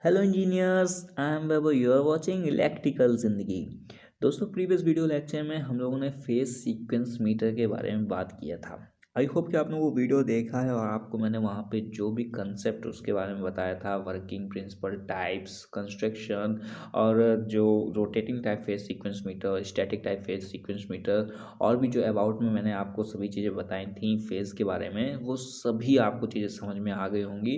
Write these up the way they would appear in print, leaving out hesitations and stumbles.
Hello engineers, I am Babu. You are watching electrical Zindagi. दोस्तों, previous video lecture में हम लोगों ने फेस सीक्वेंस मीटर के बारे में बात किया था। आई होप कि आपने वो वीडियो देखा है और आपको मैंने वहाँ पे जो भी कंसेप्ट उसके बारे में बताया था, वर्किंग प्रिंसिपल, टाइप्स, कंस्ट्रक्शन और जो rotating type phase sequence meter, static type phase sequence meter और भी जो अबाउट में मैंने आपको सभी चीज़ें बताई थी फेस के बारे में, वो सभी आपको चीज़ें समझ में आ गई होंगी।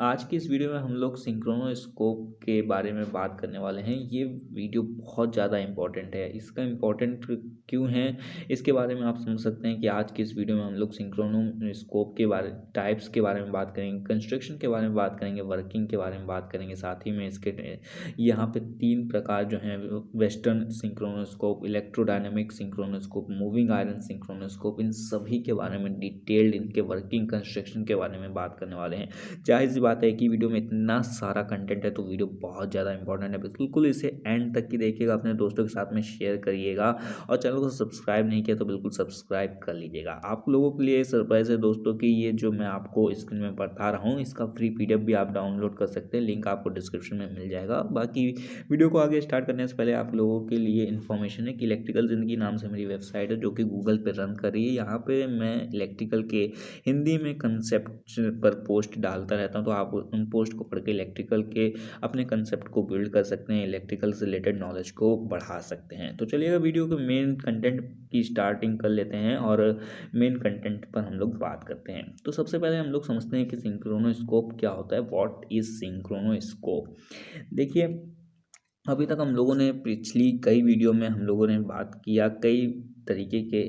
आज की इस वीडियो में हम लोग सिंक्रोनोस्कोप के बारे में बात करने वाले हैं। ये वीडियो बहुत ज़्यादा इम्पोर्टेंट है। इसका इम्पोर्टेंट क्यों है, इसके बारे में आप समझ सकते हैं कि आज की इस वीडियो में हम लोग सिंक्रोनोस्कोप के बारे टाइप्स के बारे में बात करेंगे, कंस्ट्रक्शन के बारे में बात करेंगे, वर्किंग के बारे में बात करेंगे। साथ ही में इसके यहाँ पे 3 प्रकार जो हैं, वेस्टर्न सिंक्रोनोस्कोप, इलेक्ट्रोडायनेमिक सिंक्रोनोस्कोप, मूविंग आयरन सिंक्रोनोस्कोप, इन सभी के बारे में डिटेल्ड इनके वर्किंग, कंस्ट्रक्शन के बारे में बात करने वाले हैं। जाहिर सी बात है कि वीडियो में इतना सारा कंटेंट है तो वीडियो बहुत ज़्यादा इंपॉर्टेंट है। बिल्कुल इसे एंड तक की देखिएगा, अपने दोस्तों के साथ में शेयर करिएगा और चैनल को सब्सक्राइब नहीं किया तो बिल्कुल सब्सक्राइब कर लीजिएगा। आप लोगों के लिए सरप्राइज है दोस्तों कि ये जो मैं आपको स्क्रीन में बता रहा हूँ, इसका फ्री पीडीएफ भी आप डाउनलोड कर सकते हैं। लिंक आपको डिस्क्रिप्शन में मिल जाएगा। बाकी वीडियो को आगे स्टार्ट करने से पहले आप लोगों के लिए इन्फॉर्मेशन है कि इलेक्ट्रिकल ज़िंदगी नाम से मेरी वेबसाइट है जो कि गूगल पर रन कर रही है। यहाँ पे मैं इलेक्ट्रिकल के हिंदी में कंसेप्ट पर पोस्ट डालता रहता हूँ, तो आप उन पोस्ट को पढ़ के इलेक्ट्रिकल के अपने कंसेप्ट को बिल्ड कर सकते हैं, इलेक्ट्रिकल से रिलेटेड नॉलेज को बढ़ा सकते हैं। तो चलिएगा वीडियो के मेन कंटेंट की स्टार्टिंग कर लेते हैं और मेन कंटेंट पर हम लोग बात करते हैं। तो सबसे पहले हम लोग समझते हैं कि सिंक्रोनोस्कोप क्या होता है। What is synchroscope? देखिए, अभी तक हम लोगों ने पिछली कई वीडियो में हम लोगों ने बात किया कई तरीके के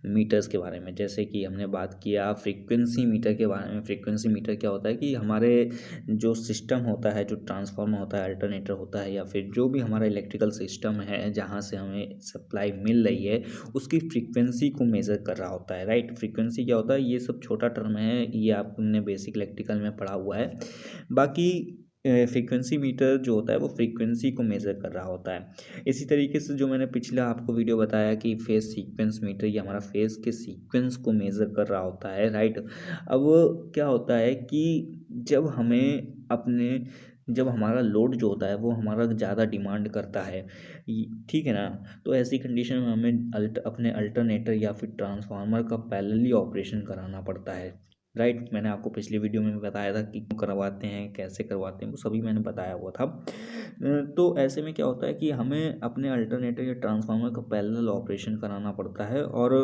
मीटर्स के बारे में। जैसे कि हमने बात किया फ्रीक्वेंसी मीटर के बारे में। फ्रीक्वेंसी मीटर क्या होता है कि हमारे जो सिस्टम होता है, जो ट्रांसफार्मर होता है, अल्टरनेटर होता है, या फिर जो भी हमारा इलेक्ट्रिकल सिस्टम है जहाँ से हमें सप्लाई मिल रही है, उसकी फ्रीक्वेंसी को मेज़र कर रहा होता है। राइट? फ्रीक्वेंसी क्या होता है, ये सब छोटा टर्म है, ये आपने बेसिक इलेक्ट्रिकल में पढ़ा हुआ है। बाकी फ्रीक्वेंसी मीटर जो होता है वो फ्रीक्वेंसी को मेज़र कर रहा होता है। इसी तरीके से जो मैंने पिछला आपको वीडियो बताया कि फेस सीक्वेंस मीटर, ये हमारा फेस के सीक्वेंस को मेज़र कर रहा होता है। राइट? अब क्या होता है कि जब हमें अपने जब हमारा लोड जो होता है वो हमारा ज़्यादा डिमांड करता है, ठीक है ना, तो ऐसी कंडीशन में हमें अपने अल्टरनेटर या फिर ट्रांसफार्मर का पैरेलली ऑपरेशन कराना पड़ता है। राइट? मैंने आपको पिछली वीडियो में बताया था कि क्यों करवाते हैं, कैसे करवाते हैं, वो सभी मैंने बताया हुआ था। तो ऐसे में क्या होता है कि हमें अपने अल्टरनेटर या ट्रांसफार्मर का पैरेलल ऑपरेशन कराना पड़ता है। और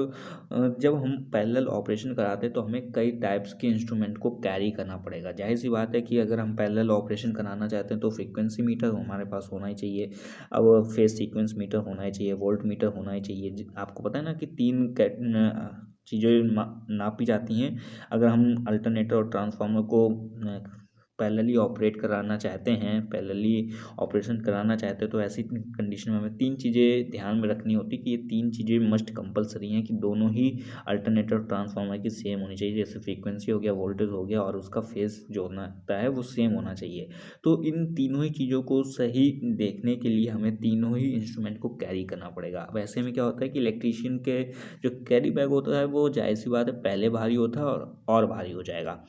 जब हम पैरेलल ऑपरेशन कराते हैं तो हमें कई टाइप्स के इंस्ट्रूमेंट को कैरी करना पड़ेगा। जाहिर सी बात है कि अगर हम पैरेलल ऑपरेशन कराना चाहते हैं तो फ्रीक्वेंसी मीटर हमारे पास होना ही चाहिए। अब फेस सीक्वेंस मीटर होना ही चाहिए, वोल्ट मीटर होना ही चाहिए। आपको पता है ना कि 3 चीज़ें नापी जाती हैं अगर हम अल्टरनेटर और ट्रांसफार्मर को पैरेलली ऑपरेट कराना चाहते हैं, पैरेलली ऑपरेशन कराना चाहते हैं, तो ऐसी कंडीशन में हमें 3 चीज़ें ध्यान में रखनी होती है कि ये 3 चीज़ें मस्ट कंपलसरी हैं कि दोनों ही अल्टरनेटर और ट्रांसफार्मर की सेम होनी चाहिए। जैसे फ्रीक्वेंसी हो गया, वोल्टेज हो गया और उसका फेस जो होता है वो सेम होना चाहिए। तो इन तीनों ही चीज़ों को सही देखने के लिए हमें तीनों ही इंस्ट्रूमेंट को कैरी करना पड़ेगा। अब ऐसे में क्या होता है कि इलेक्ट्रीशियन के जो कैरी बैग होता है वो जाहिर सी बात है पहले भारी होता है और भारी हो जाएगा।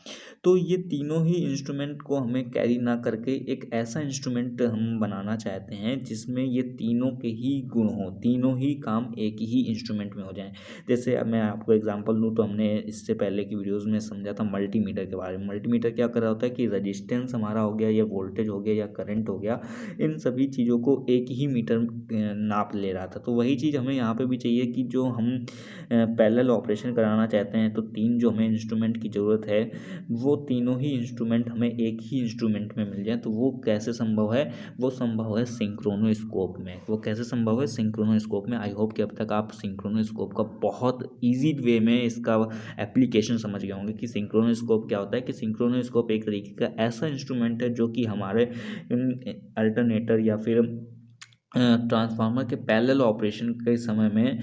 तो ये तीनों ही इंस्ट्रूमेंट को हमें कैरी ना करके एक ऐसा इंस्ट्रूमेंट हम बनाना चाहते हैं जिसमें ये तीनों के ही गुण हों, तीनों ही काम एक ही इंस्ट्रूमेंट में हो जाएं। जैसे अब मैं आपको एग्जांपल दूं तो हमने इससे पहले की वीडियोस में समझा था मल्टीमीटर के बारे में। मल्टीमीटर क्या कर रहा होता है कि रजिस्टेंस हमारा हो गया या वोल्टेज हो गया या करंट हो गया, इन सभी चीज़ों को एक ही मीटर नाप ले रहा था। तो वही चीज़ हमें यहाँ पे भी चाहिए कि जो हम पैरेलल ऑपरेशन कराना चाहते हैं तो 3 जो हमें इंस्ट्रूमेंट की ज़रूरत है, वो तीनों ही इंस्ट्रूमेंट हमें एक ही इंस्ट्रूमेंट में मिल जाए। तो वो कैसे संभव है? वो संभव है सिंक्रोनोस्कोप में। वो कैसे संभव है? सिंक्रोनोस्कोप में। आई होप कि अब तक आप सिंक्रोनोस्कोप का बहुत ईजी वे में इसका एप्लीकेशन समझ गए होंगे कि सिंक्रोनोस्कोप क्या होता है। कि सिंक्रोनोस्कोप एक तरीके का ऐसा इंस्ट्रूमेंट है जो कि हमारे अल्टरनेटर या फिर ट्रांसफार्मर के पैरेलल ऑपरेशन के समय में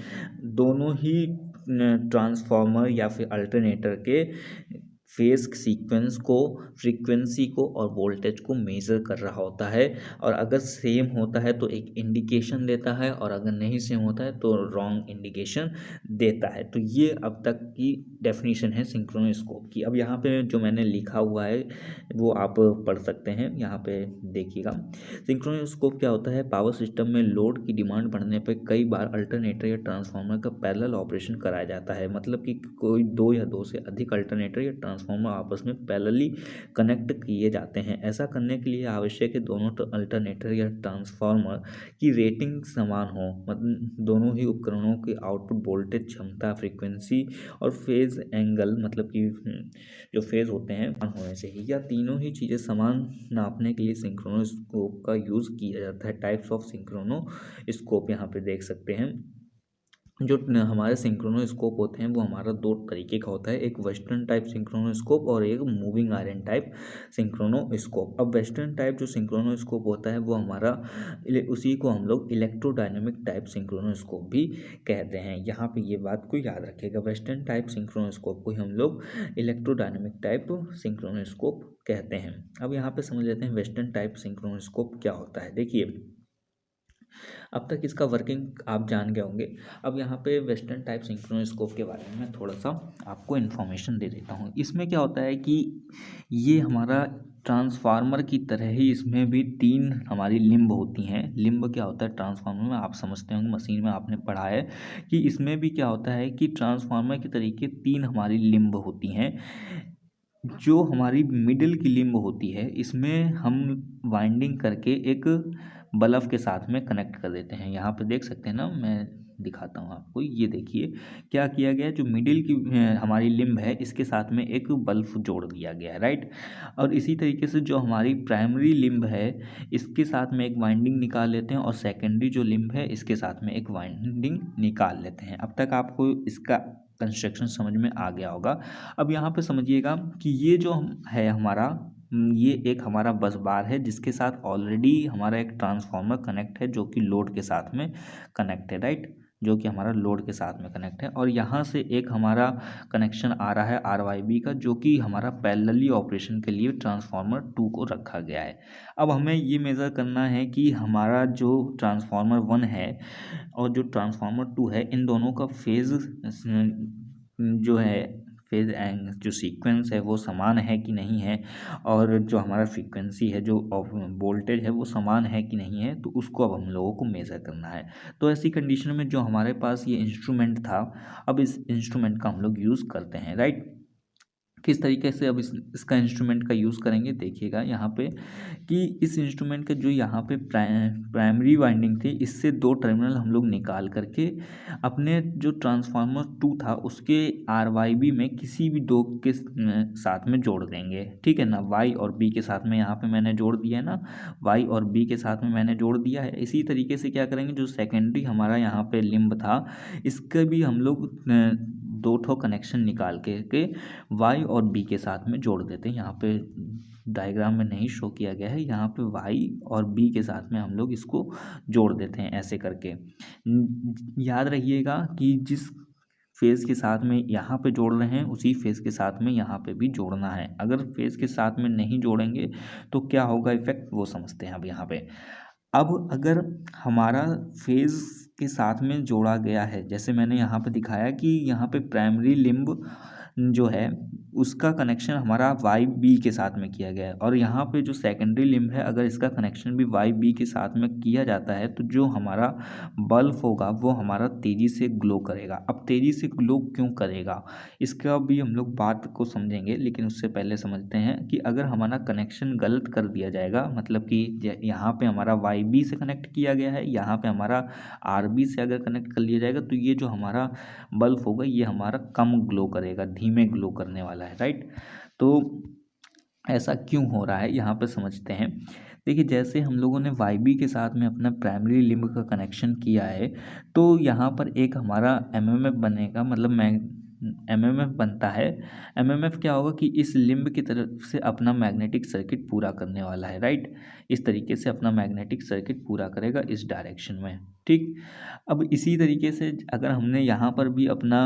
दोनों ही ट्रांसफार्मर या फिर अल्टरनेटर के फेज सीक्वेंस को, फ्रीक्वेंसी को और वोल्टेज को मेज़र कर रहा होता है, और अगर सेम होता है तो एक इंडिकेशन देता है, और अगर नहीं सेम होता है तो रॉन्ग इंडिकेशन देता है। तो ये अब तक की डेफिनेशन है सिंक्रोनोस्कोप की। अब यहाँ पे जो मैंने लिखा हुआ है वो आप पढ़ सकते हैं, यहाँ पे देखिएगा। सिंक्रोनोस्कोप क्या होता है? पावर सिस्टम में लोड की डिमांड बढ़ने पर कई बार अल्टरनेटर या ट्रांसफार्मर का पैरेलल ऑपरेशन कराया जाता है। मतलब कि कोई दो या दो से अधिक अल्टरनेटर या ट्रांसफार्मर आपस में पैरेलली कनेक्ट किए जाते हैं। ऐसा करने के लिए आवश्यक है दोनों अल्टरनेटर या ट्रांसफार्मर की रेटिंग समान हो, मतलब दोनों ही उपकरणों के आउटपुट वोल्टेज, क्षमता, फ्रीक्वेंसी और फेज एंगल, मतलब कि जो फेज होते हैं होने चाहिए। या तीनों ही चीज़ें समान नापने के लिए सिंक्रोनोस्कोप का यूज़ किया जाता है। टाइप्स ऑफ सिंक्रोनोस्कोप यहाँ पे देख सकते हैं। जो हमारे सिंक्रोनोस्कोप होते हैं वो हमारा दो तरीके का होता है, एक वेस्टर्न टाइप सिंक्रोनोस्कोप और एक मूविंग आयरन टाइप सिंक्रोनोस्कोप। अब वेस्टर्न टाइप जो सिंक्रोनोस्कोप होता है वो हमारा उसी को हम लोग इलेक्ट्रोडायनेमिक टाइप सिंक्रोनोस्कोप भी कहते हैं। यहाँ पे ये बात को याद रखिएगा, वेस्टर्न टाइप सिंक्रोनोस्कोप को हम लोग इलेक्ट्रोडायनेमिक टाइप सिंक्रोनोस्कोप कहते हैं। अब यहाँ पे समझ लेते हैं वेस्टर्न टाइप सिंक्रोनोस्कोप क्या होता है। देखिए, अब तक इसका वर्किंग आप जान गए होंगे। अब यहाँ पे वेस्टर्न टाइप सिंक्रोनोस्कोप के बारे में मैं थोड़ा सा आपको इन्फॉर्मेशन दे देता हूँ। इसमें क्या होता है कि ये हमारा ट्रांसफार्मर की तरह ही इसमें भी तीन हमारी लिम्ब होती हैं। लिम्ब क्या होता है ट्रांसफार्मर में? आप समझते होंगे, मशीन में आपने पढ़ा है कि इसमें भी क्या होता है कि ट्रांसफार्मर के तरीके तीन हमारी लिम्ब होती हैं। जो हमारी मिडिल की लिम्ब होती है इसमें हम वाइंडिंग करके एक बल्ब के साथ में कनेक्ट कर देते हैं। यहाँ पे देख सकते हैं ना, मैं दिखाता हूँ आपको। ये देखिए क्या किया गया है, जो मिडिल की हमारी लिम्ब है इसके साथ में एक बल्ब जोड़ दिया गया है, राइट। और इसी तरीके से जो हमारी प्राइमरी लिम्ब है इसके साथ में एक वाइंडिंग निकाल लेते हैं, और सेकेंडरी जो लिम्ब है इसके साथ में एक वाइंडिंग निकाल लेते हैं। अब तक आपको इसका कंस्ट्रक्शन समझ में आ गया होगा। अब यहाँ पे समझिएगा कि ये जो है हमारा, ये एक हमारा बस बार है जिसके साथ ऑलरेडी हमारा एक ट्रांसफार्मर कनेक्ट है जो कि लोड के साथ में कनेक्ट है, राइट, जो कि हमारा लोड के साथ में कनेक्ट है। और यहाँ से एक हमारा कनेक्शन आ रहा है RYB का, जो कि हमारा पैरेलली ऑपरेशन के लिए ट्रांसफार्मर 2 को रखा गया है। अब हमें ये मेज़र करना है कि हमारा जो ट्रांसफार्मर 1 है और जो ट्रांसफार्मर 2 है, इन दोनों का फेज़ जो है, फेज एंड जो सीक्वेंस है वो समान है कि नहीं है, और जो हमारा फ्रीक्वेंसी है, जो वोल्टेज है वो समान है कि नहीं है, तो उसको अब हम लोगों को मेज़र करना है। तो ऐसी कंडीशन में जो हमारे पास ये इंस्ट्रूमेंट था, अब इस इंस्ट्रूमेंट का हम लोग यूज़ करते हैं, राइट। किस तरीके से अब इसका इंस्ट्रूमेंट का यूज़ करेंगे, देखिएगा यहाँ पे कि इस इंस्ट्रूमेंट का जो यहाँ पे प्राइमरी वाइंडिंग थी, इससे दो टर्मिनल हम लोग निकाल करके अपने जो ट्रांसफार्मर 2 था उसके RYB में किसी भी दो के साथ में जोड़ देंगे, ठीक है ना। Y और B के साथ में यहाँ पे मैंने जोड़ दिया है ना, Y और B के साथ में मैंने जोड़ दिया है। इसी तरीके से क्या करेंगे, जो सेकेंडरी हमारा यहाँ पे लिम्ब था इसका भी हम लोग दो ठो कनेक्शन निकाल के Y और B के साथ में जोड़ देते हैं। यहाँ पे डायग्राम में नहीं शो किया गया है, यहाँ पे Y और B के साथ में हम लोग इसको जोड़ देते हैं ऐसे करके। याद रखिएगा कि जिस फेज़ के साथ में यहाँ पे जोड़ रहे हैं उसी फेज़ के साथ में यहाँ पे भी जोड़ना है। अगर फेज़ के साथ में नहीं जोड़ेंगे तो क्या होगा इफ़ेक्ट, वो समझते हैं अब यहाँ पे। अब अगर हमारा फेज़ के साथ में जोड़ा गया है, जैसे मैंने यहाँ पे दिखाया कि यहाँ पे प्राइमरी लिम्ब जो है उसका कनेक्शन हमारा YB के साथ में किया गया है, और यहाँ पे जो सेकेंडरी लिम्ब है अगर इसका कनेक्शन भी YB के साथ में किया जाता है तो जो हमारा बल्ब होगा वो हमारा तेज़ी से ग्लो करेगा। अब तेज़ी से ग्लो क्यों करेगा, इसका भी हम लोग बात को समझेंगे, लेकिन उससे पहले समझते हैं कि अगर हमारा कनेक्शन गलत कर दिया जाएगा, मतलब कि यहाँ पे हमारा YB से कनेक्ट किया गया है, यहाँ पे हमारा RB से अगर कनेक्ट कर लिया जाएगा तो ये जो हमारा बल्ब होगा ये हमारा कम ग्लो करेगा, धीमे ग्लो करने वाला है, राइट। तो ऐसा क्यों हो रहा है यहाँ पे समझते हैं। देखिए, जैसे हम लोगों ने YB के साथ में अपना प्राइमरी लिम्ब का कनेक्शन किया है तो यहाँ पर एक हमारा MMF बनेगा, मतलब एमएमएफ बनता है। एमएमएफ क्या होगा कि इस लिम्ब की तरफ से अपना मैग्नेटिक सर्किट पूरा करने वाला है, राइट। इस तरीके से अपना मैग्नेटिक सर्किट पूरा करेगा इस डायरेक्शन में, ठीक। अब इसी तरीके से अगर हमने यहाँ पर भी अपना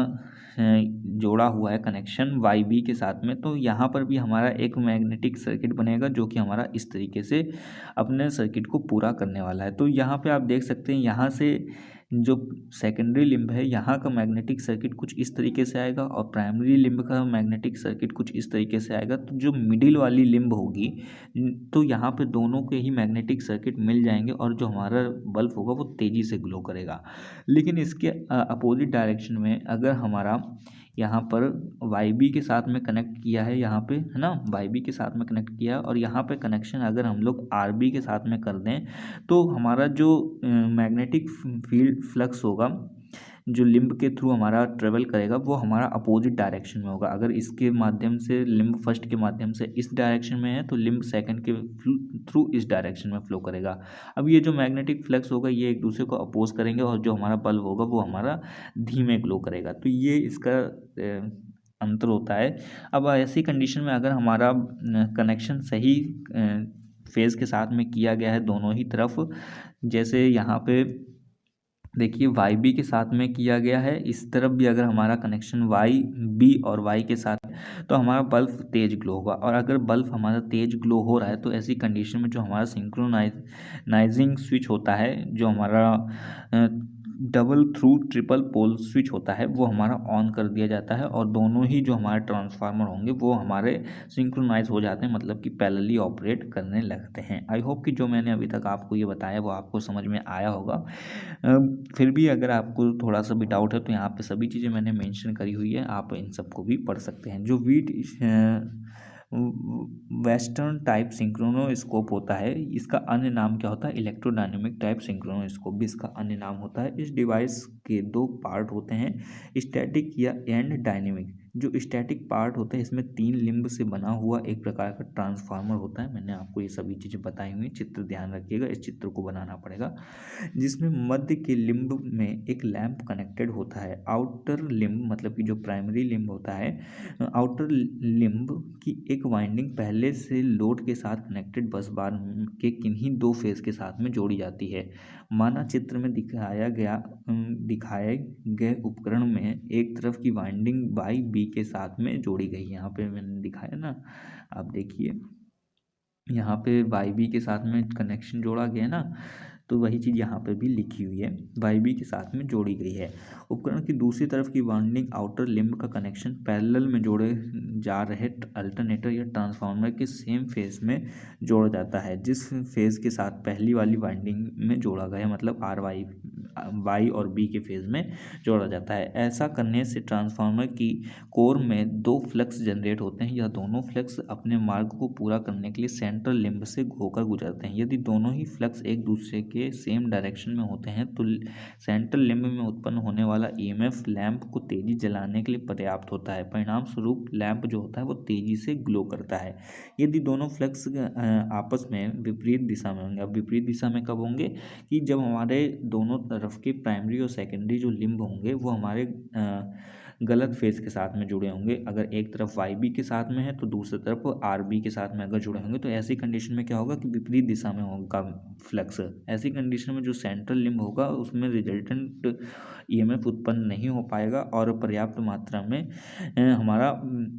जोड़ा हुआ है कनेक्शन वाई बी के साथ में, तो यहाँ पर भी हमारा एक मैग्नेटिक सर्किट बनेगा जो कि हमारा इस तरीके से अपने सर्किट को पूरा करने वाला है। तो यहाँ पे आप देख सकते हैं, यहाँ से जो सेकेंडरी लिम्ब है यहाँ का मैग्नेटिक सर्किट कुछ इस तरीके से आएगा और प्राइमरी लिम्ब का मैग्नेटिक सर्किट कुछ इस तरीके से आएगा। तो जो मिडिल वाली लिम्ब होगी, तो यहाँ पे दोनों के ही मैग्नेटिक सर्किट मिल जाएंगे और जो हमारा बल्ब होगा वो तेज़ी से ग्लो करेगा। लेकिन इसके अपोजिट डायरेक्शन में अगर हमारा यहाँ पर वाई बी के साथ में कनेक्ट किया है, यहाँ पे है ना, वाई बी के साथ में कनेक्ट किया है और यहाँ पे कनेक्शन अगर हम लोग आर बी के साथ में कर दें, तो हमारा जो मैग्नेटिक फील्ड फ्लक्स होगा जो लिम्ब के थ्रू हमारा ट्रेवल करेगा वो हमारा अपोजिट डायरेक्शन में होगा। अगर इसके माध्यम से लिम्ब फर्स्ट के माध्यम से इस डायरेक्शन में है तो लिम्ब सेकंड के थ्रू इस डायरेक्शन में फ्लो करेगा। अब ये जो मैग्नेटिक फ्लक्स होगा ये एक दूसरे को अपोज करेंगे और जो हमारा बल्ब होगा वो हमारा धीमे ग्लो करेगा। तो ये इसका अंतर होता है। अब ऐसी कंडीशन में अगर हमारा कनेक्शन सही फेज़ के साथ में किया गया है दोनों ही तरफ, जैसे यहाँ पे देखिए वाई बी के साथ में किया गया है, इस तरफ भी अगर हमारा कनेक्शन वाई बी और वाई के साथ, तो हमारा बल्ब तेज ग्लो होगा। और अगर बल्ब हमारा तेज ग्लो हो रहा है तो ऐसी कंडीशन में जो हमारा सिंक्रोनाइजिंग स्विच होता है, जो हमारा double throw triple pole switch होता है, वो हमारा ऑन कर दिया जाता है और दोनों ही जो हमारे ट्रांसफार्मर होंगे वो हमारे सिंक्रोनाइज हो जाते हैं, मतलब कि पैरेलली ऑपरेट करने लगते हैं। आई होप कि जो मैंने अभी तक आपको ये बताया वो आपको समझ में आया होगा। फिर भी अगर आपको थोड़ा सा भी डाउट है तो यहाँ पे सभी चीज़ें मैंने मेंशन करी हुई है, आप इन सबको भी पढ़ सकते हैं। जो वेस्टर्न टाइप सिंक्रोनोस्कोप होता है, इसका अन्य नाम क्या होता है, इलेक्ट्रोडायनेमिक टाइप सिंक्रोनोस्कोप भी इसका अन्य नाम होता है। इस डिवाइस के दो पार्ट होते हैं, स्टैटिक या एंड डायनेमिक। जो स्टैटिक पार्ट होता है इसमें 3 लिम्ब से बना हुआ एक प्रकार का ट्रांसफार्मर होता है। मैंने आपको ये सभी चीज़ें बताई हुई हैं, चित्र ध्यान रखिएगा, इस चित्र को बनाना पड़ेगा। जिसमें मध्य के लिम्ब में एक लैंप कनेक्टेड होता है। आउटर लिम्ब मतलब कि जो प्राइमरी लिम्ब होता है, आउटर लिम्ब की एक वाइंडिंग पहले से लोड के साथ कनेक्टेड बस बार के किन्हीं 2 फेज के साथ में जोड़ी जाती है। माना चित्र में दिखाए गए उपकरण में एक तरफ की वाइंडिंग बाई बी के साथ में जोड़ी गई। यहाँ पे मैंने दिखाया ना, आप देखिए यहाँ पे वाई बी के साथ में कनेक्शन जोड़ा गया ना, तो वही चीज़ यहाँ पे भी लिखी हुई है, वाई बी के साथ में जोड़ी गई है। उपकरण की दूसरी तरफ की वाइंडिंग आउटर लिम्ब का कनेक्शन पैरेलल में जोड़े जा रहे अल्टरनेटर या ट्रांसफार्मर के सेम फेज में जोड़ा जाता है जिस फेज के साथ पहली वाली वाइंडिंग में जोड़ा गया, मतलब आर वाई और बी के फेज में जोड़ा जाता है। ऐसा करने से ट्रांसफार्मर की कोर में 2 फ्लक्स जनरेट होते हैं। यह दोनों फ्लक्स अपने मार्ग को पूरा करने के लिए सेंट्रल लिम्ब से होकर गुजरते हैं। यदि दोनों ही फ्लक्स एक दूसरे के सेम डायरेक्शन में होते हैं तो सेंट्रल लिम्ब में उत्पन्न होने वाला ईएमएफ लैंप को तेजी जलाने के लिए पर्याप्त होता है। परिणाम स्वरूप लैंप जो होता है वो तेजी से ग्लो करता है। यदि दोनों फ्लक्स आपस में विपरीत दिशा में होंगे, अब विपरीत दिशा में कब होंगे, कि जब हमारे दोनों तरफ के प्राइमरी और सेकेंडरी जो लिम्ब होंगे वो हमारे गलत फेज के साथ में जुड़े होंगे। अगर एक तरफ वाई बी के साथ में है तो दूसरी तरफ आर बी के साथ में अगर जुड़े होंगे तो ऐसी कंडीशन में क्या होगा कि विपरीत दिशा में होगा फ्लक्स। ऐसी कंडीशन में जो सेंट्रल लिम्ब होगा उसमें रिजल्टेंट ईएमएफ उत्पन्न नहीं हो पाएगा और पर्याप्त मात्रा में हमारा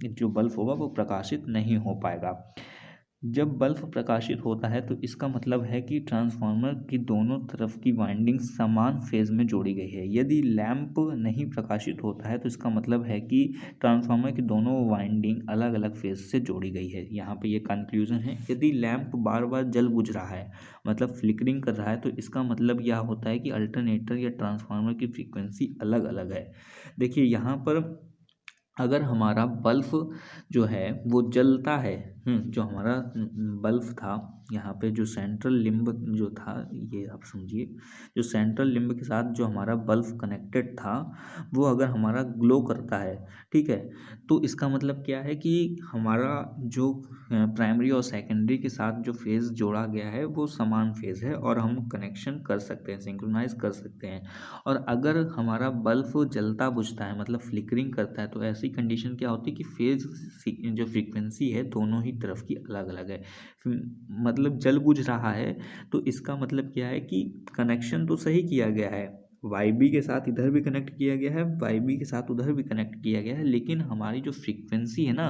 जो बल्ब होगा वो प्रकाशित नहीं हो पाएगा। जब बल्ब प्रकाशित होता है तो इसका मतलब है कि ट्रांसफार्मर की दोनों तरफ की वाइंडिंग समान फेज में जोड़ी गई है। यदि लैंप नहीं प्रकाशित होता है तो इसका मतलब है कि ट्रांसफार्मर की दोनों वाइंडिंग अलग अलग फेज से जोड़ी गई है। यहाँ पे ये कंक्लूजन है। यदि लैंप बार बार जल बुझ रहा है, मतलब फ्लिकरिंग कर रहा है, तो इसका मतलब यह होता है कि अल्टरनेटर या ट्रांसफार्मर की फ्रीक्वेंसी अलग अलग है। देखिए यहाँ पर अगर हमारा बल्ब जो है वो जलता है, जो हमारा बल्ब था यहाँ पे जो सेंट्रल लिम्ब जो था, ये आप समझिए, जो सेंट्रल लिम्ब के साथ जो हमारा बल्ब कनेक्टेड था वो अगर हमारा ग्लो करता है, ठीक है, तो इसका मतलब क्या है कि हमारा जो प्राइमरी और सेकेंडरी के साथ जो फेज़ जोड़ा गया है वो समान फेज़ है और हम कनेक्शन कर सकते हैं, सिंक्रोनाइज कर सकते हैं। और अगर हमारा बल्ब जलता बुझता है, मतलब फ्लिकरिंग करता है, तो ऐसी कंडीशन क्या होती है कि फेज़ जो फ्रीक्वेंसी है दोनों ही तरफ की अलग अलग है। मतलब जल बुझ रहा है तो इसका मतलब क्या है कि कनेक्शन तो सही किया गया है, वाईबी के साथ इधर भी कनेक्ट किया गया है, वाईबी के साथ उधर भी कनेक्ट किया गया है, लेकिन हमारी जो फ्रीक्वेंसी है ना,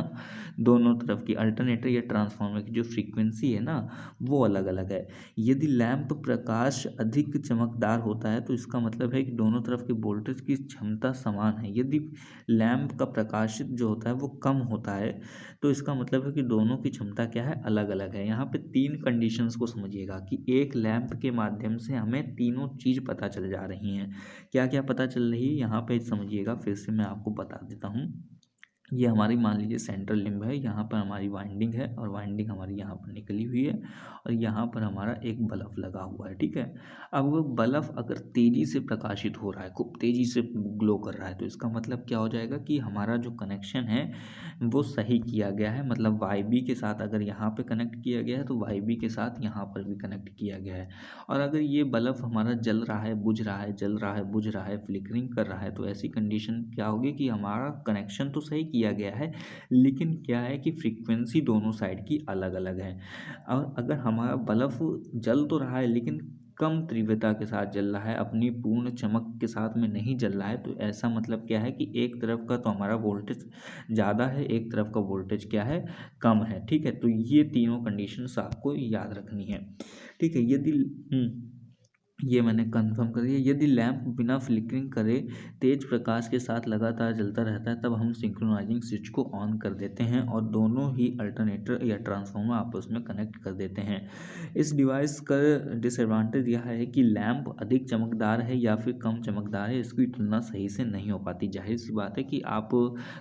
दोनों तरफ की अल्टरनेटर या ट्रांसफार्मर की जो फ्रीक्वेंसी है ना, वो अलग अलग है। यदि लैंप प्रकाश अधिक चमकदार होता है तो इसका मतलब है कि दोनों तरफ के वोल्टेज की क्षमता समान है। यदि लैंप का प्रकाशित जो होता है वो कम होता है तो इसका मतलब है कि दोनों की क्षमता क्या है, अलग अलग है। यहाँ पे तीन कंडीशंस को समझिएगा कि एक लैंप के माध्यम से हमें तीनों चीज़ पता चल जा रही हैं। क्या क्या पता चल रही है यहाँ पे समझिएगा, फिर से मैं आपको बता देता हूँ। ये हमारी मान लीजिए सेंट्रल लिम्ब है, यहाँ पर हमारी वाइंडिंग है और वाइंडिंग हमारी यहाँ पर निकली हुई है और यहाँ पर हमारा एक बल्ब लगा हुआ है, ठीक है। अब वो बल्ब अगर तेज़ी से प्रकाशित हो रहा है, खूब तेज़ी से ग्लो कर रहा है, तो इसका मतलब क्या हो जाएगा कि हमारा जो कनेक्शन है वो सही किया गया है। मतलब वाई बी के साथ अगर यहाँ पे कनेक्ट किया गया है तो वाई बी के साथ यहाँ पर भी कनेक्ट किया गया है। और अगर ये बल्ब हमारा जल रहा है, बुझ रहा है, जल रहा है, बुझ रहा है, फ्लिकरिंग कर रहा है, तो ऐसी कंडीशन क्या होगी कि हमारा कनेक्शन तो सही किया गया है, लेकिन क्या है कि फ्रीक्वेंसी दोनों साइड की अलग अलग है। और अगर हमारा बल्ब जल तो रहा है लेकिन कम तीव्रता के साथ जल रहा है, अपनी पूर्ण चमक के साथ में नहीं जल रहा है, तो ऐसा मतलब क्या है कि एक तरफ का तो हमारा वोल्टेज ज़्यादा है, एक तरफ का वोल्टेज क्या है, कम है, ठीक है। तो ये तीनों कंडीशंस आपको याद रखनी है, ठीक है। यदि ये मैंने कंफर्म कर दिया। यदि लैंप बिना फ्लिकरिंग करे तेज प्रकाश के साथ लगातार जलता रहता है तब हम सिंक्रोनाइजिंग स्विच को ऑन कर देते हैं और दोनों ही अल्टरनेटर या ट्रांसफार्मर आपस में कनेक्ट कर देते हैं। इस डिवाइस का डिसएडवांटेज यह है कि लैंप अधिक चमकदार है या फिर कम चमकदार है, इसकी तुलना सही से नहीं हो पाती। जाहिर सी बात है कि आप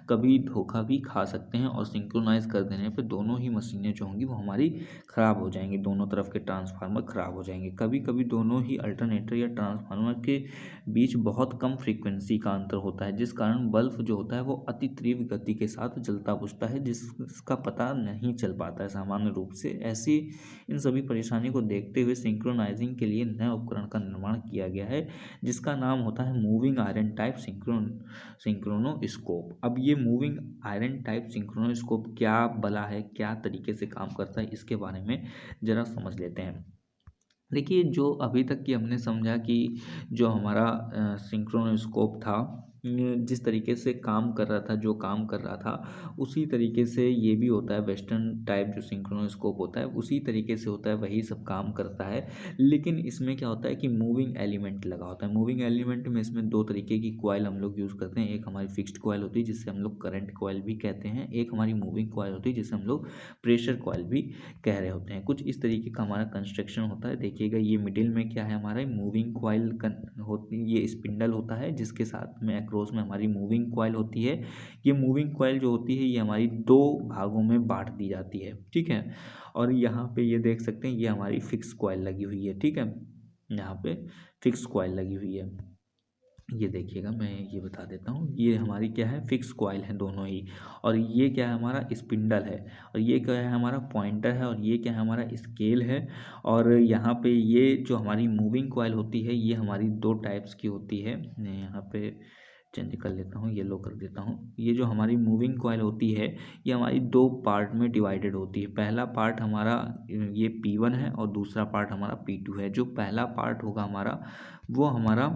कभी धोखा भी खा सकते हैं और सिंक्रोनाइज कर देने पर दोनों ही मशीनें जो होंगी वो हमारी ख़राब हो जाएंगी, दोनों तरफ के ट्रांसफार्मर ख़राब हो जाएंगे। कभी कभी दोनों ही अल्टरनेटर या ट्रांसफार्मर के बीच बहुत कम फ्रीक्वेंसी का अंतर होता है, जिस कारण बल्ब जो होता है वो अति तीव्र गति के साथ जलता बुझता है, जिसका पता नहीं चल पाता है सामान्य रूप से। ऐसी इन सभी परेशानी को देखते हुए सिंक्रोनाइजिंग के लिए नए उपकरण का निर्माण किया गया है, जिसका नाम होता है मूविंग आयरन टाइप सिंक्रोनोस्कोप। अब ये मूविंग आयरन टाइप सिंक्रोनोस्कोप क्या बला है, क्या तरीके से काम करता है, इसके बारे में ज़रा समझ लेते हैं। देखिए, जो अभी तक की हमने समझा कि जो हमारा सिंक्रोनोस्कोप था, जिस तरीके से काम कर रहा था, जो काम कर रहा था उसी तरीके से ये भी होता है। वेस्टर्न टाइप जो सिंक्रोनोस्कोप होता है उसी तरीके से होता है, वही सब काम करता है। लेकिन इसमें क्या होता है कि मूविंग एलिमेंट लगा होता है। मूविंग एलिमेंट में इसमें दो तरीके की कॉइल हम लोग यूज़ करते हैं। एक हमारी फिक्स्ड कॉइल होती है जिससे हम लोग करंट कॉइल भी कहते हैं, एक हमारी मूविंग कॉइल होती है जिसे हम लोग प्रेशर कॉइल भी कह रहे होते हैं। कुछ इस तरीके का हमारा कंस्ट्रक्शन होता है। देखिएगा, ये मिडिल में क्या है, हमारा मूविंग कॉइल होती है, ये स्पिंडल होता है जिसके साथ में अक्रॉस में हमारी मूविंग कॉइल होती है। ये मूविंग कॉइल जो होती है ये हमारी दो भागों में बांट दी जाती है, ठीक है। और यहाँ पे ये देख सकते हैं, ये हमारी फिक्स कॉइल लगी हुई है, ठीक है। यहाँ पे फिक्स कॉइल लगी हुई है। ये देखिएगा, मैं ये बता देता हूँ, ये हमारी क्या है, फिक्स कॉइल है दोनों ही। और ये क्या है, हमारा स्पिंडल है। और ये क्या है, हमारा पॉइंटर है। और ये क्या है, हमारा स्केल है। और यहाँ पे ये जो हमारी मूविंग कॉइल होती है ये हमारी दो टाइप्स की होती है। मैं यहाँ पे चेंज कर लेता हूँ, येलो कर देता हूँ। ये जो हमारी मूविंग कॉइल होती है ये हमारी दो पार्ट में डिवाइडेड होती है। पहला पार्ट हमारा ये P1 है और दूसरा पार्ट हमारा P2 है। जो पहला पार्ट होगा हमारा, वो हमारा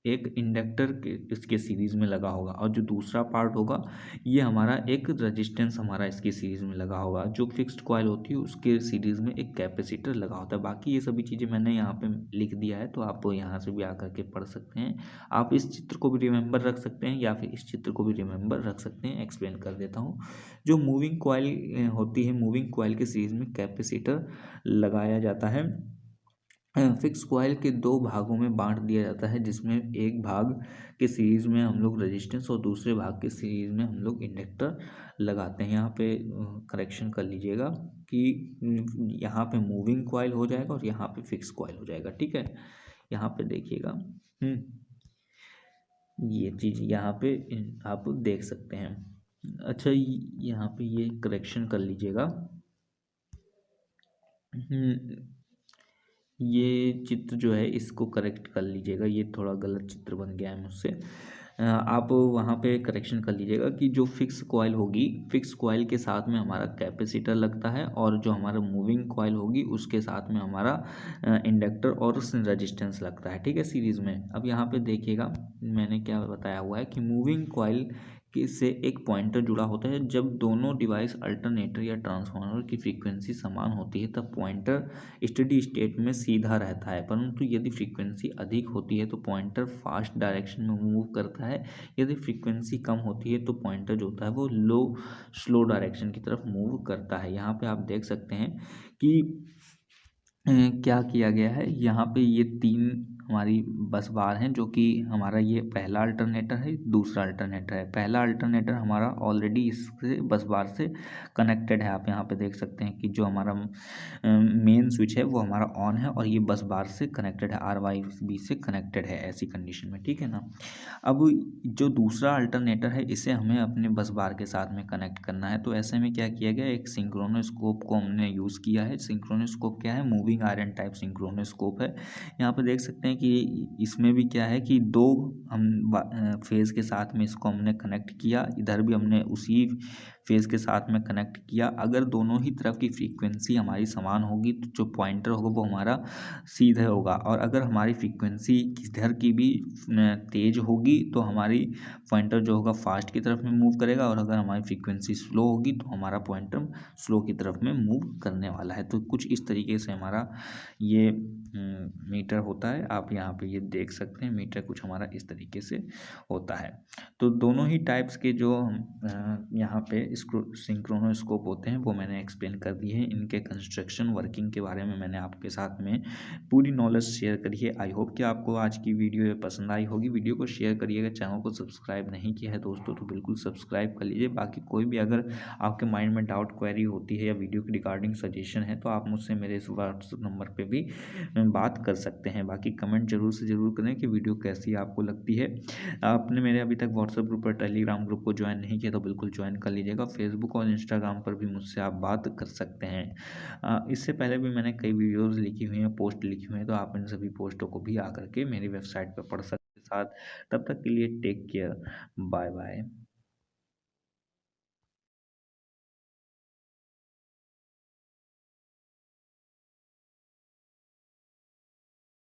एक इंडक्टर के इसके सीरीज़ में लगा होगा। और जो दूसरा पार्ट होगा ये हमारा एक रेजिस्टेंस हमारा इसकी सीरीज़ में लगा होगा। जो फिक्स्ड कॉइल होती है उसके सीरीज़ में एक कैपेसिटर लगा होता है। बाकी ये सभी चीज़ें मैंने यहाँ पे लिख दिया है, तो आप यहाँ से भी आकर के पढ़ सकते हैं। आप इस चित्र को भी रिमेंबर रख सकते हैं या फिर इस चित्र को भी रिमेंबर रख सकते हैं। एक्सप्लेन कर देता हूँ। जो मूविंग कॉइल होती है, मूविंग कॉइल के सीरीज़ में कैपेसिटर लगाया जाता है। फिक्स कॉइल के दो भागों में बांट दिया जाता है, जिसमें एक भाग के सीरीज़ में हम लोग रेजिस्टेंस और दूसरे भाग के सीरीज़ में हम लोग इंडक्टर लगाते हैं। यहाँ पे करेक्शन कर लीजिएगा कि यहाँ पे मूविंग कॉइल हो जाएगा और यहाँ पे फिक्स कॉइल हो जाएगा। ठीक है, यहाँ पे देखिएगा ये चीज़ यहाँ पे आप देख सकते हैं। अच्छा, यहाँ पे ये करेक्शन कर लीजिएगा। ये चित्र जो है इसको करेक्ट कर लीजिएगा, ये थोड़ा गलत चित्र बन गया है मुझसे। आप वहाँ पे करेक्शन कर लीजिएगा कि जो फिक्स कॉइल होगी, फिक्स कॉइल के साथ में हमारा कैपेसिटर लगता है और जो हमारा मूविंग कॉइल होगी उसके साथ में हमारा इंडक्टर और रेजिस्टेंस लगता है। ठीक है, सीरीज़ में। अब यहाँ पे देखिएगा मैंने क्या बताया हुआ है कि मूविंग कॉइल से एक पॉइंटर जुड़ा होता है। जब दोनों डिवाइस अल्टरनेटर या ट्रांसफार्मर की फ्रीक्वेंसी समान होती है तब पॉइंटर स्टेडी स्टेट में सीधा रहता है, परंतु यदि फ्रीक्वेंसी अधिक होती है तो पॉइंटर फास्ट डायरेक्शन में मूव करता है। यदि फ्रीक्वेंसी कम होती है तो पॉइंटर जो होता है वो स्लो डायरेक्शन की तरफ मूव करता है। यहाँ पे आप देख सकते हैं कि क्या किया गया है। यहाँ पे ये तीन हमारी बस बार हैं, जो कि हमारा ये पहला अल्टरनेटर है, दूसरा अल्टरनेटर है। पहला अल्टरनेटर हमारा ऑलरेडी इससे बस बार से कनेक्टेड है। आप यहाँ पे देख सकते हैं कि जो हमारा मेन स्विच है वो हमारा ऑन है और ये बस बार से कनेक्टेड है, RYB से कनेक्टेड है ऐसी कंडीशन में। ठीक है ना। अब जो दूसरा अल्टरनेटर है इसे हमें अपने बस बार के साथ में कनेक्ट करना है। तो ऐसे में क्या किया गया, एक सिंक्रोनोस्कोप को हमने यूज़ किया है। सिंक्रोनोस्कोप क्या है, मूविंग आयरन टाइप सिंक्रोनोस्कोप है। यहाँ पे देख सकते हैं कि इसमें भी क्या है कि दो हम फेज़ के साथ में इसको हमने कनेक्ट किया, इधर भी हमने उसी फेज़ के साथ में कनेक्ट किया। अगर दोनों ही तरफ की फ्रीक्वेंसी हमारी समान होगी तो जो पॉइंटर होगा वो हमारा सीधा होगा, और अगर हमारी फ्रीक्वेंसी किधर की भी तेज़ होगी तो हमारी पॉइंटर जो होगा फास्ट की तरफ में मूव करेगा, और अगर हमारी फ्रीक्वेंसी स्लो होगी तो हमारा पॉइंटर स्लो की तरफ में मूव करने वाला है। तो कुछ इस तरीके से हमारा ये मीटर होता है। आप यहाँ पे ये देख सकते हैं, मीटर कुछ हमारा इस तरीके से होता है। तो दोनों ही टाइप्स के जो यहाँ पे सिंक्रोनोस्कोप होते हैं वो मैंने एक्सप्लेन कर दिए हैं। इनके कंस्ट्रक्शन वर्किंग के बारे में मैंने आपके साथ में पूरी नॉलेज शेयर करी है। आई होप कि आपको आज की वीडियो पसंद आई होगी। वीडियो को शेयर करिएगा, चैनल को सब्सक्राइब नहीं किया है दोस्तों तो बिल्कुल सब्सक्राइब कर लीजिए। बाकी कोई भी अगर आपके माइंड में डाउट क्वेरी होती है या वीडियो की रिगार्डिंग सजेशन है तो आप मुझसे मेरे इस व्हाट्सएप नंबर पे भी बात कर सकते हैं। बाकी कमेंट जरूर से ज़रूर करें कि वीडियो कैसी आपको लगती है। आपने मेरे अभी तक व्हाट्सएप ग्रुप और टेलीग्राम ग्रुप को ज्वाइन नहीं किया तो बिल्कुल ज्वाइन कर लीजिएगा। फेसबुक और इंस्टाग्राम पर भी मुझसे आप बात कर सकते हैं। इससे पहले भी मैंने कई वीडियोज़ लिखी हुई हैं, पोस्ट लिखी हुई हैं, तो आप इन सभी पोस्टों को भी आकर के मेरी वेबसाइट पर पढ़ सकते हैं। साथ तब तक के लिए टेक केयर, बाय बाय।